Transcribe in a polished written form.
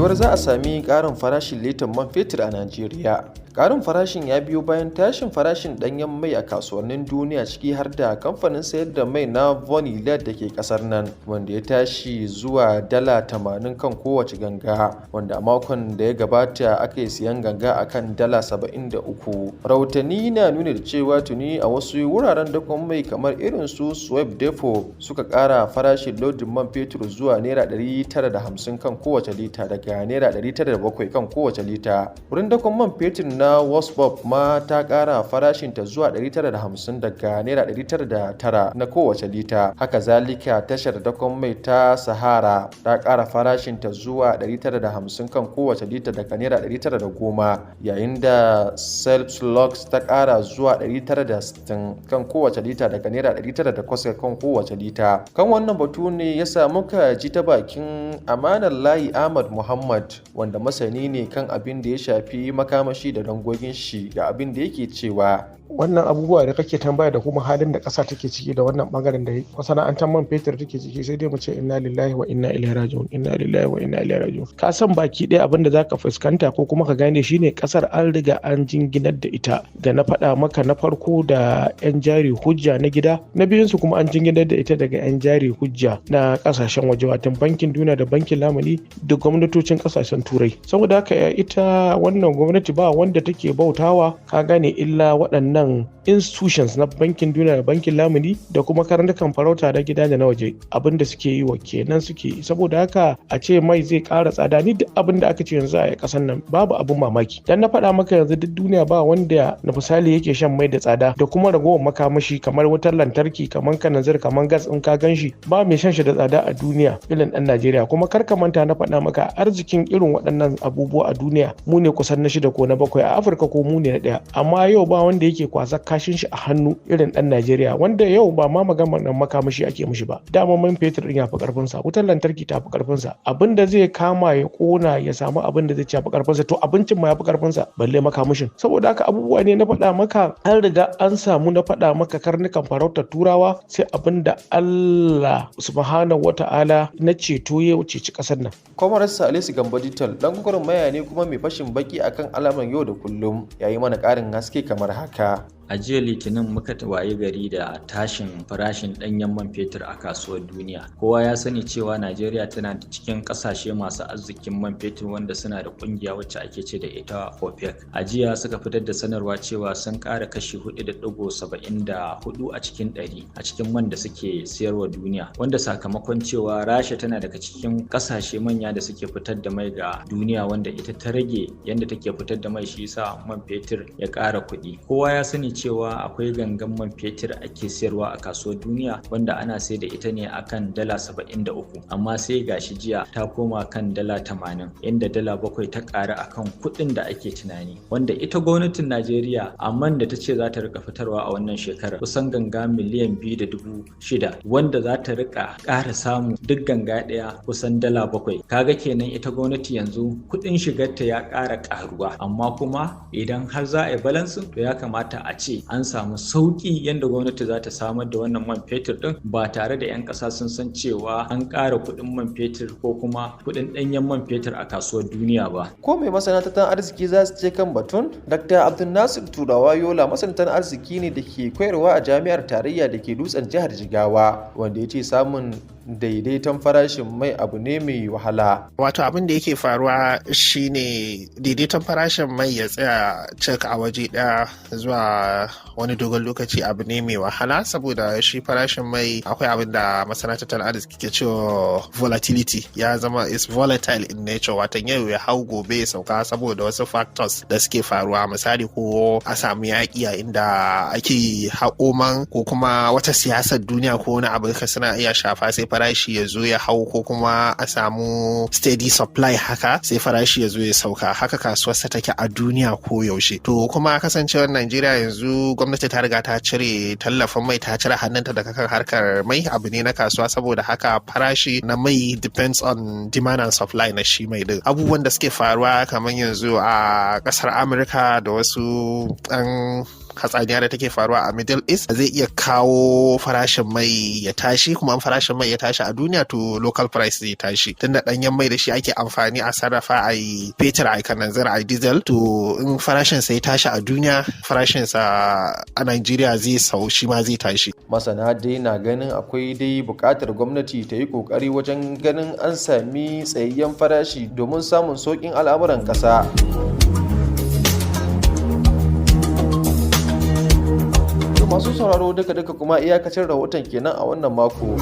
yiwuwar za a sami ƙarin farashin litar man fetur a Najeriya. Ƙarin farashin ya biyo bayan tashin farashin ɗanyen mai a kasuwannin duniya, ciki har da kamfanin sayar da mai na Wani da ke ƙasar nan, wanda ya tashi zuwa dala 80 kan kowace ganga, wanda a makon da ya gabata aka yi siyan ganga akan dala 73. Rahotanni na nuna da cewa tuni a wasu wuraren dakon mai kamar irin su Swap Depot suka ƙara farashin lodin man fetur zuwa naira 950 kan kowace lita daga naira 907 kan kowace lita. Wurin dakon man fetur na Wasbop ma ta ƙara farashinta zuwa 950 daga naira 909 na kowace lita. Haka zalika tashar dakon mai ta Sahara ta ƙara farashinta zuwa 950 kan kowace lita daga naira 910, yayin da Selflux ta ƙara zuwa 960 kan kowace lita daga naira 908 kan kowace lita. Kan wannan batu ne ya samu ka ji ta bakin Amanar Layi Ahmad Muhammad, wanda masani ne kan abin da ya shafi makamashi da dangogin shi, ga abin da yake cewa. Wannan abubuwa da kake tambaya da kuma halin da ƙasa take ciki da wannan bangaren da masana'antar man fetur take ciki, sai dai mu ce inna lillahi wa inna ilaihi raji'un, inna lillahi wa inna ilaihi raji'un. Ka san baki ɗaya abin da zaka fuskanta ko kuma ka gane shine ƙasar an riga an jinginar da ita, da na faɗa maka na farko da 'yan jari hujja na gida, na biyun su kuma an jinginar da ita daga 'yan jari hujja na ƙasashen waje, watan bankin duniya da bankin lamuni da gwamnatocin ƙasashen turai. Saboda haka ita wannan gwamnati ba wanda take bautawa, ka gane, illa waɗannan institutions na bankin duniya da bankin lamuni da kuma karnukan farauta na gida da na waje. Abin da suke yi wa kenan suke yi. Saboda haka a ce mai zai ƙara tsada, ni duk abin da aka ce yanzu a ƙasar nan babu abin mamaki. Dan na faɗa maka yanzu duk duniya ba wanda na misali yake shan mai da tsada da kuma ragowar makamashi kamar wutar lantarki, kamar kananzir, kamar gas in ka gan shi, ba mai shan shi da tsada a duniya irin ɗan Najeriya. Kuma kar ka manta na faɗa maka arzikin irin waɗannan abubuwa a duniya mu ne kusan na 6 ko na 7, a Afirka ko mu ne na 1. Amma yau ba wanda yake kwasa kashin shi a hannu irin ɗan Najeriya, wanda yau ba ma maganar makamashi ake mishi ba. Dama man fetur din ya fi karfin sa, wutar lantarki ta fi karfin sa, abinda zai kama ya kona ya samu abin da zai ci fi karfin sa, to abincin ma ya fi karfin sa balle makamashin. Saboda haka abubuwa ne na faɗa maka, an riga an samu na faɗa maka karnukan farautar turawa, sai abinda Allah subhanahu wata'ala na ceto ya ceci ƙasar nan. Kwamarar Salisu Gambo Digital dan gwagwarmaya ne kuma mai fashin baki akan al'amuran yau da kullum, yayi mana ƙarin haske kamar haka. A jiya Litinin muka waye gari da tashin farashin ɗanyen man fetur a kasuwar duniya. Kowa ya sani cewa Najeriya tana da cikin ƙasashe masu arzikin man fetur wanda suna da ƙungiya wacce ake ce da ita OPEC. A jiya suka fitar da sanarwa cewa sun ƙara kashi 4.74 a cikin 100 a cikin man da suke siyarwa duniya, wanda sakamakon cewa Rasha tana daga cikin ƙasashe manya da suke fitar da mai ga duniya, wanda ita ta rage yadda take fitar da mai, shi yasa man fetur ya ƙara kuɗi. Kowa ya sani cewa akwai gangan man fetur ake siyarwa a kasuwar duniya wanda ana sai da ita ne akan dala 73, amma sai gashi jiya ta koma kan dala 80, inda dala 7 ta ƙara akan kuɗin da ake tunani, wanda ita gwamnatin Najeriya a man da ta ce za ta rika fitarwa a wannan shekarar kusan ganga miliyan 2.6, wanda za ta rika ƙara samu duk ganga ɗaya kusan dala 7. Kaga kenan ita gwamnati yanzu kuɗin shigarta ya ƙara ƙaruwa, amma kuma idan har za a yi balansin to ya kamata a ce an samu sauki yadda gwamnati za ta samar da wannan man fetur din ba tare da 'yan ƙasa sun san cewa an ƙara kuɗin man fetur ko kuma kuɗin ɗanyen man fetur a kasuwar duniya ba. Ko mai masana tattalin arziki za su ce kan batun? Dr. Abdulnasir Turawa Yola masanin tattalin arziki ne da ke koyarwa a jami'ar tarayya da ke Dutsen jihar Jigawa, wanda ya ce samun daidaiton farashin mai abu ne mai wahala. Wato abin da yake faruwa shine daidaiton farashin mai ya tsaya cik a waje ɗaya zuwa wani dogon lokaci abu ne mai wahala, saboda shi farashin mai akwai abin da masana tattalin arziki ke cewa volatility, ya zama is volatile in nature, watan yau ya hau gobe ya sauka saboda wasu factors da suke faruwa. Misali ko a samu yaƙi a inda ake haƙo man, ko kuma wata siyasar duniya ko wani abu ka suna iya shafa sai farashi ya zo ya hau, ko kuma a samu steady supply haka sai farashi ya zo ya sauka. Haka kasuwarsa take a duniya ko yaushe. To kuma kasancewar Najeriya yanzu gwamnati ta riga ta cire tallafin mai, ta cire hannunta daga kan harkar mai, abu ne na kasuwa, saboda haka farashi na mai depends on demand and supply na shi mai din. Abubuwan da suke faruwa kamar yanzu a kasar Amurka da wasu hatsaniya da take faruwa a Middle East zai iya kawo farashin mai ya tashi, kuma in farashin mai ya tashi a duniya to local price zai tashi, tunda ɗanyen mai da shi ake amfani a sarrafa a yi fetur, a kananzir, a diesel. To in farashin sa ya tashi a duniya, farashin sa a Najeriya zai shi ma zai tashi. Masana dai na ganin akwai dai buƙatar gwamnati ta yi ƙoƙari wajen ganin an sami tsayayyen farashi domin samun sauƙin al'amuran ƙasa. Masu sauraro duka kuma iyakacin rahoton kenan a wannan mako.